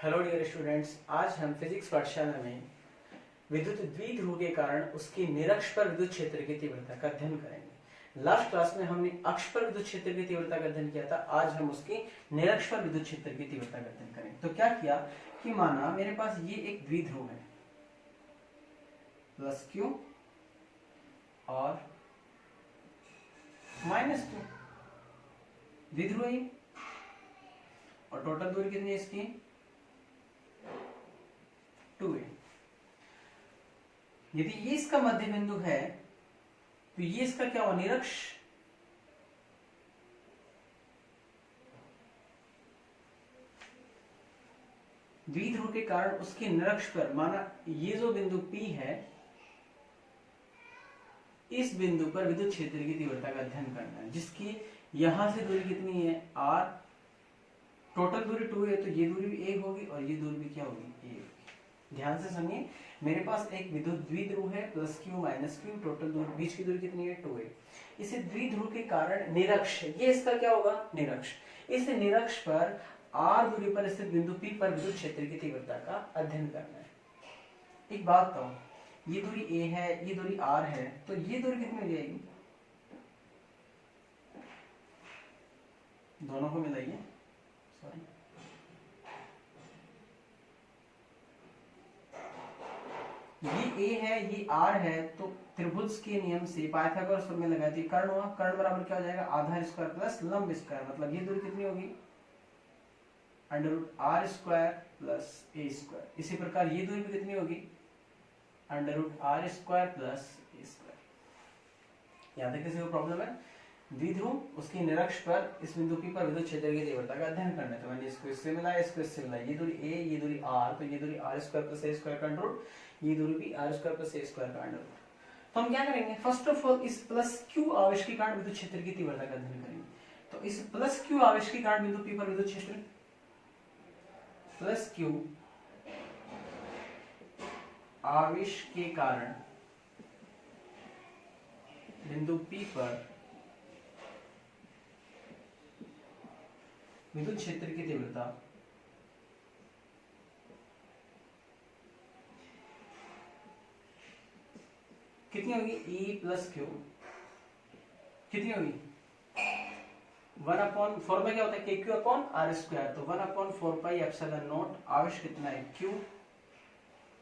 Hello dear students, आज हम physics पाठशाला में विद्युत द्विध्रुव के कारण उसकी निरक्ष पर विद्युत क्षेत्र की तीव्रता का अध्ययन करेंगे। लास्ट क्लास में हमने अक्ष पर विद्युत क्षेत्र की तीव्रता का अध्ययन किया था। आज हम उसकी निरक्ष पर विद्युत क्षेत्र की तीव्रता का अध्ययन करेंगे। तो क्या किया कि माना मेरे पास ये एक द्विध्रुव है प्लस क्यू और माइनस क्यू, द्विध्रुव है और टोटल दूरी कितनी है इसकी 2a। यदि ये इसका मध्य बिंदु है तो ये इसका क्या हुआ, निरक्ष। द्विध्रुव के कारण उसके निरक्ष पर माना ये जो बिंदु P है, इस बिंदु पर विद्युत क्षेत्र की तीव्रता का अध्ययन करना है, जिसकी यहां से दूरी कितनी है r, टोटल दूरी 2 है तो ये दूरी भी 1 होगी और ये दूरी भी क्या होगी 1 होगी। ध्यान से सुनिए, मेरे पास एक विद्युत द्विध्रुव है plus Q minus Q, total दूरी बीच की दूरी कितनी है 2 है। इसे द्विध्रुव के कारण निरक्ष, ये इसका क्या होगा निरक्ष। इस निरक्ष पर r दूरी पर स्थित बिंदु P पर विद्युत क्षेत्र की तीव्रता का अध्ययन करना है। एक बात तो, ये दूरी a है, ये दूरी r है, तो ये दूरी कितनी हो जाएगी, दोनों को मिलाइए, सॉरी ये a है ये r है, तो त्रिभुज के नियम से पाइथागोरस प्रमेय लगाती है, कर्ण हुआ, कर्ण बराबर क्या हो जाएगा आधार स्क्वायर प्लस लंब स्क्वायर, मतलब ये दूरी कितनी होगी under root r square plus a square. इसी प्रकार ये दूरी भी कितनी होगी under root r square plus a square. याद है किसी को प्रॉब्लम है, द्विध्रुव उसकी निरक्ष पर इस बिंदु P पर विद्युत क्षेत्र की तीव्रता का अध्ययन करना है। तो मैंने इसको इससे मिलाया, इसको इससे मिलाया, ये दूरी a, ये दूरी r, तो ये दूरी r square plus a square का अंडर रूट, ये दूरी भी r square plus a square का अंडर रूट। तो हम क्या करेंगे, फर्स्ट ऑफ ऑल इस प्लस q आवेश के कारण विद्युत क्षेत्र की तीव्रता का अध्ययन करेंगे। तो इस प्लस q आवेश के कारण बिंदु P पर विद्युत क्षेत्र प्लस q आवेश के कारण बिंदु P पर विद्युत क्षेत्र की तीव्रता कितनी होगी, E प्लस क्यू कितनी होगी 1/4 में क्या होता है KQ अपॉन R स्क्वायर, तो 1/4 पाई एप्सिलॉन नॉट, आवेश कितना है Q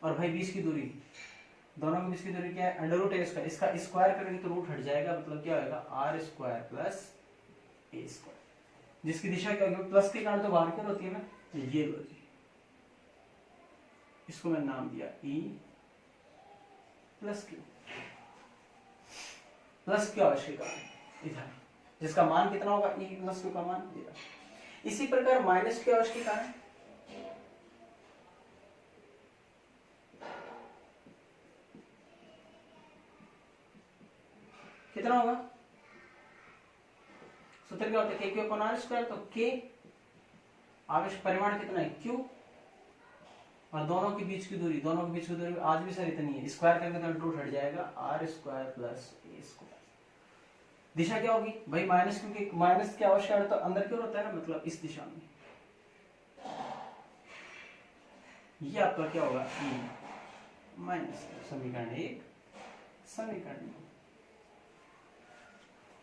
और भाई बीच की दूरी, दोनों के बीच की दूरी क्या है अंडर रूट a स्क्वायर, इसका स्क्वायर करेंगे तो रूट हट जाएगा, मतलब क्या होगा R square plus a square, जिसकी दिशा क्या होगी प्लस के कारण तो बाहर क्या होती है ना, ये लो जी, इसको मैंने नाम दिया E plus Q, plus Q आवेश के कारण इधर, जिसका मान कितना होगा E प्लस क्यू का मान इधर। इसी प्रकार माइनस क्यू आवेश के कारण कितना होगा, सूत्र क्या होता है KQ अपॉन R स्क्वायर, तो K आवेश परिमाण कितना है Q और दोनों के बीच की दूरी, दोनों के बीच की दूरी आज भी सर इतनी है, स्क्वायर करेंगे तो रूट हट जाएगा R square plus a square. दिशा क्या होगी भाई माइनस, क्योंकि माइनस के आवेश का तो अंदर क्यों होता है ना, मतलब इस दिशा में, ये आपका क्या होगा E माइनस, समीकरण 1 समीकरण 2।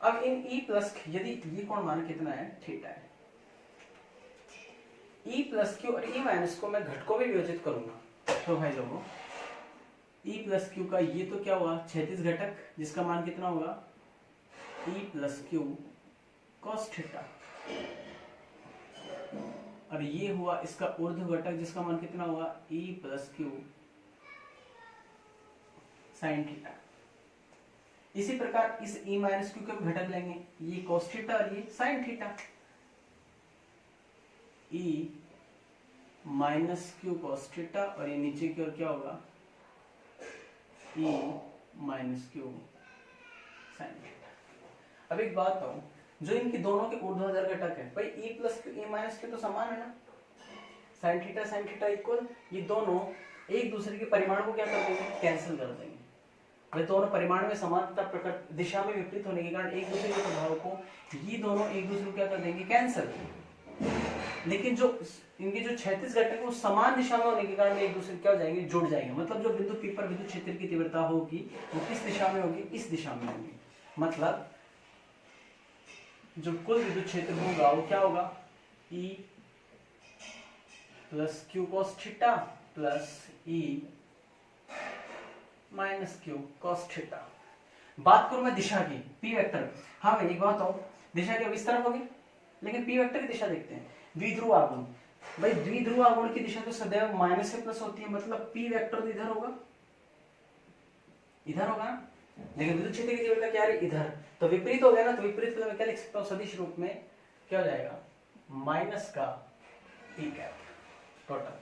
अब इन E प्लस, यदि ये कोण मान कितना है थीटा है, E प्लस क्यू और E माइनस को मैं घटकों में विभाजित करूंगा, तो भाई लोगों E प्लस क्यू का ये तो क्या हुआ क्षैतिज घटक, जिसका मान कितना होगा E plus Q cos theta, और ये हुआ इसका ऊर्ध्व घटक, जिसका मान कितना हुआ E plus Q sine theta. इसी प्रकार इस E माइनस क्यू के घटक लेंगे, ये cos थीटा और ये sin theta, E minus Q cos theta और ये नीचे की ओर क्या होगा E minus Q sin theta. अब एक बात कहूं, जो इनकी दोनों के ऊर्ध्वाधर घटक है भाई E plus Q E minus Q तो समान है ना, sin थीटा इक्वल, ये दोनों एक दूसरे के परिमाण को क्या कर देंगे कैंसिल कर देंगे, वे दोनों परिमाण में समानता प्रकट दिशा में विपरीत होने के कारण एक दूसरे के प्रभाव को ये दोनों एक दूसरे को क्या कर देंगे कैंसिल। लेकिन जो इनके जो क्षैतिज घटक है वो समान दिशा में होने के कारण एक दूसरे क्या हो जाएंगे, जुड़ जाएंगे। मतलब जो बिंदु P पर विद्युत क्षेत्र की तीव्रता होगी वो किस दिशा में होगी, इस दिशा में होगी। मतलब जो कुल विद्युत क्षेत्र होगा वो क्या होगा, E plus Q cos theta plus E minus Q cos theta. बात करूं मैं दिशा की, P वेक्टर। हाँ भाई एक बात हो, दिशा की अब इस तरफ होगी, लेकिन P वेक्टर की दिशा देखते हैं। द्विध्रुव आघूर्ण, भाई द्विध्रुव आघूर्ण की दिशा तो सदैव माइनस से प्लस होती है, मतलब P वेक्टर तो इधर होगा, इधर होगा। लेकिन विद्युत क्षेत्र की तीव्रता क्या है, इधर। तो विपरीत हो गया ना, तो विपरीत मैं क्या लिख सकता हूँ, सदिश रूप में क्या हो जाएगा, माइनस का P कैप टोटल।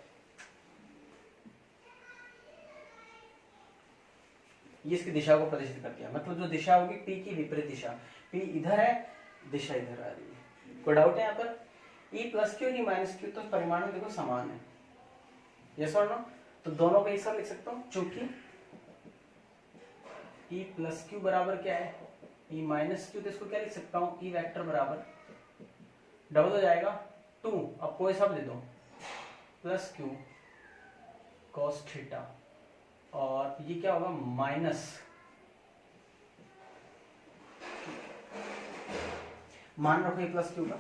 ये इसकी दिशा को प्रदर्शित करती है। मतलब जो दिशा होगी P की विपरीत दिशा, P इधर है, दिशा इधर आ रही है। कोई डाउट है यहाँ पर? E plus Q E minus Q तो परिमाण में देखो समान है, यस और नो? तो दोनों को एक साथ लिख सकता हूँ, चूंकि E प्लस क्यू बराबर क्या है, E माइनस क्यू, तो इसको क्या लिख सकता हूँ, E वेक्टर बराबर डबल हो जाएगा 2, अब कोई सब दे दो, प्लस क्यू कॉस थीटा, और ये क्या होगा, माइनस, मान रखो ये प्लस क्यू का,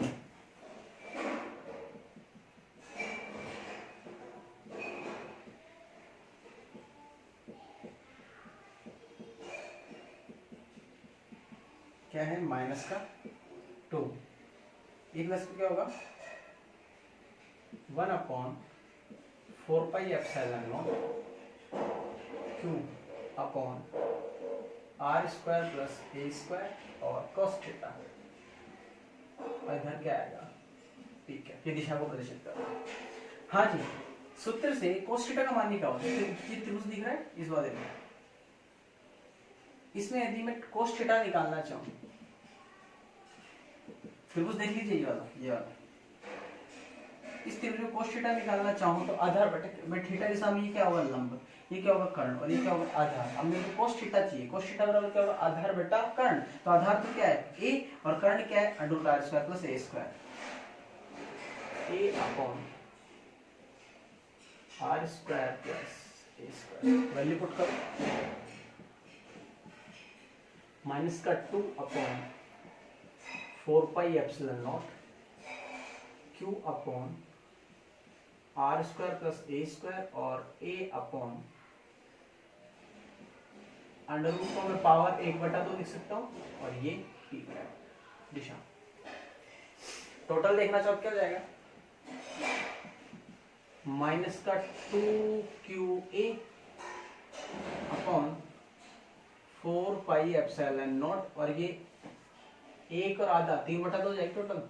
क्या है, माइनस का 2, ये प्लस क्यू क्या होगा, 1/4πε0 Q upon R square plus A square और कॉस थीटा, और इधर क्या आएगा, ठीक है, ये दिशा को प्रदर्शित कर रहा है। हाँ जी, सूत्र से cos थीटा का मान क्या होता है, ये त्रिभुज दिख रहा है इस वाले में, इसमें यदि मैं cos थीटा निकालना चाहूं, त्रिभुज देख लीजिए ये वाला, इस त्रिभुज में cos थीटा निकालना चाहूं तो आधार बटे मैं थीटा दिशा में ये क्या होगा, लंब, ये क्या होगा, कर्ण, और ये क्या होगा, आधार। अब मेरे को cos थीटा चाहिए, cos थीटा बराबर क्या होगा, आधार बटा कर्ण। तो आधार तो क्या है, a, और कर्ण क्या है, √r square plus a square, a upon r square plus a square, value put करो, माइनस का 2 upon 4πε0 q upon R square plus A square, और a अपॉन अंडर रूट को मैं पावर 1/2 लिख सकता हूँ, और ये P दिशा। टोटल देखना चाहो क्या हो जाएगा, माइनस का 2qa अपॉन 4πε0, और ये 1 और आधा 3/2 हो जाएगी टोटल,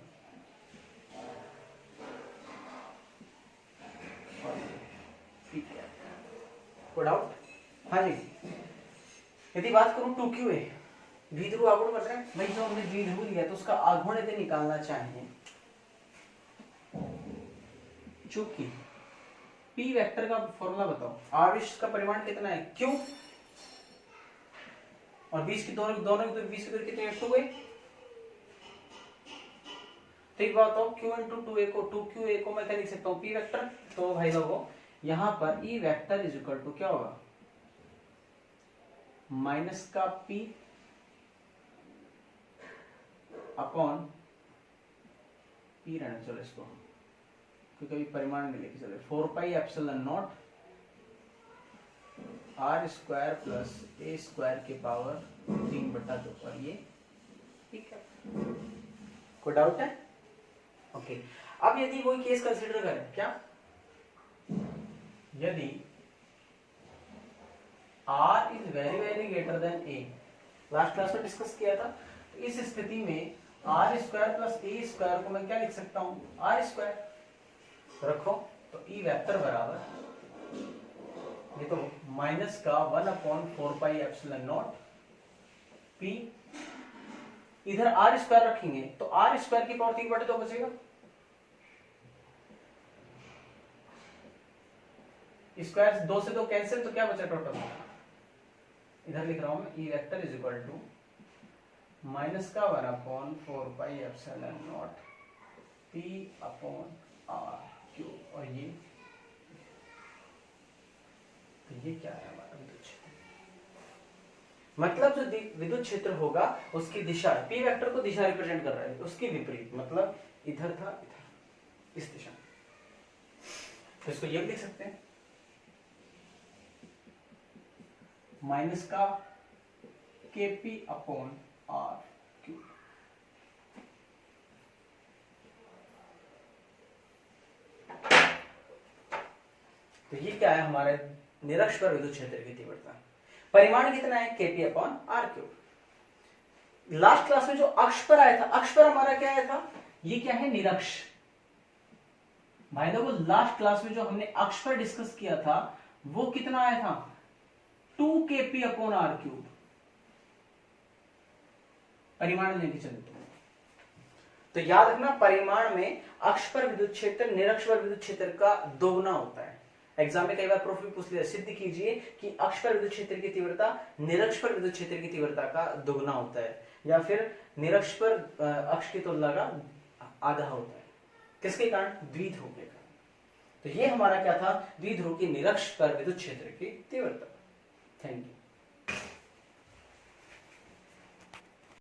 डाउट? हाँ जी, यदि बात करूं 2qa, द्विध्रुव आघूर्ण बन रहा है भाई, जो हमने द्विध्रुव लिया तो उसका आघूर्ण यदि निकालना चाहिए, चूंकि P वेक्टर का फॉर्मूला बताओ, आवेश का परिमाण कितना है, Q, और 20 की दोनों की दूरी 20 की दूरी कितनी है, 2a। तो एक बात हो, Q इंटू 2qa को मैं क्या लिख सकता हूँ, P वेक्टर। तो भाई लोगों यहाँ पर E vector is equal to क्या होगा, माइनस का P अपॉन P रहना, चलो इसको क्योंकि अभी परिमाण में लेके चले, 4πε0 r square plus a square के पावर 3/2, और ये ठीक है। कोई डाउट है? ओके, अब यदि कोई केस कंसीडर करें, क्या यदि r is very very greater than a, last class में डिस्कस किया था, तो इस स्थिति में r square plus a square को मैं क्या लिख सकता हूं, r स्क्वायर रखो। तो E वेक्टर बराबर ये तो माइनस का 1/4πε0 P, इधर r स्क्वायर रखेंगे तो r स्क्वायर की पावर 3/2 बचेगा, स्क्वायर 2 से 2 कैंसिल, तो क्या बचा टोटल, इधर लिख रहा हूं मैं, E vector is equal to minus का 1/4πε0 P अपॉन आर क्यूब, और ये तो ये क्या है हमारा विद्युत क्षेत्र। मतलब जो विद्युत क्षेत्र होगा उसकी दिशा, पी वेक्टर को दिशा रिप्रेजेंट कर रहा है, उसकी विपरीत, मतलब इधर था इधर, इस दिशा में। तो इसको ये भी लिख सकते हैं माइनस का KP अपॉन आर क्यूब। तो ये क्या है हमारे निरक्ष पर विद्युत क्षेत्र की तीव्रता। परिमाण कितना है KP upon r cube. Last class में जो अक्ष पर आया था, अक्ष पर हमारा क्या आया था, ये क्या है निरक्ष। भाई देखो लास्ट क्लास में जो हमने अक्ष पर डिस्कस किया था वो कितना आया था 2KP अपॉन आर क्यूब। परिमाण लेके चलते हैं तो याद रखना परिमाण में अक्ष पर विद्युत क्षेत्र निरक्ष पर विद्युत क्षेत्र का दोगुना होता है। एग्जाम में कई बार प्रूफ भी पूछ लिया, सिद्ध कीजिए कि अक्ष पर विद्युत क्षेत्र की तीव्रता निरक्ष पर विद्युत क्षेत्र की तीव्रता का दोगुना होता है, या फिर निरक्ष पर अक्ष की तुलना का आधा होता है। किसके कारण, द्विध्रुव के कारण। तो ये हमारा क्या था, द्विध्रुव की निरक्ष पर विद्युत क्षेत्र की तीव्रता। Thank you.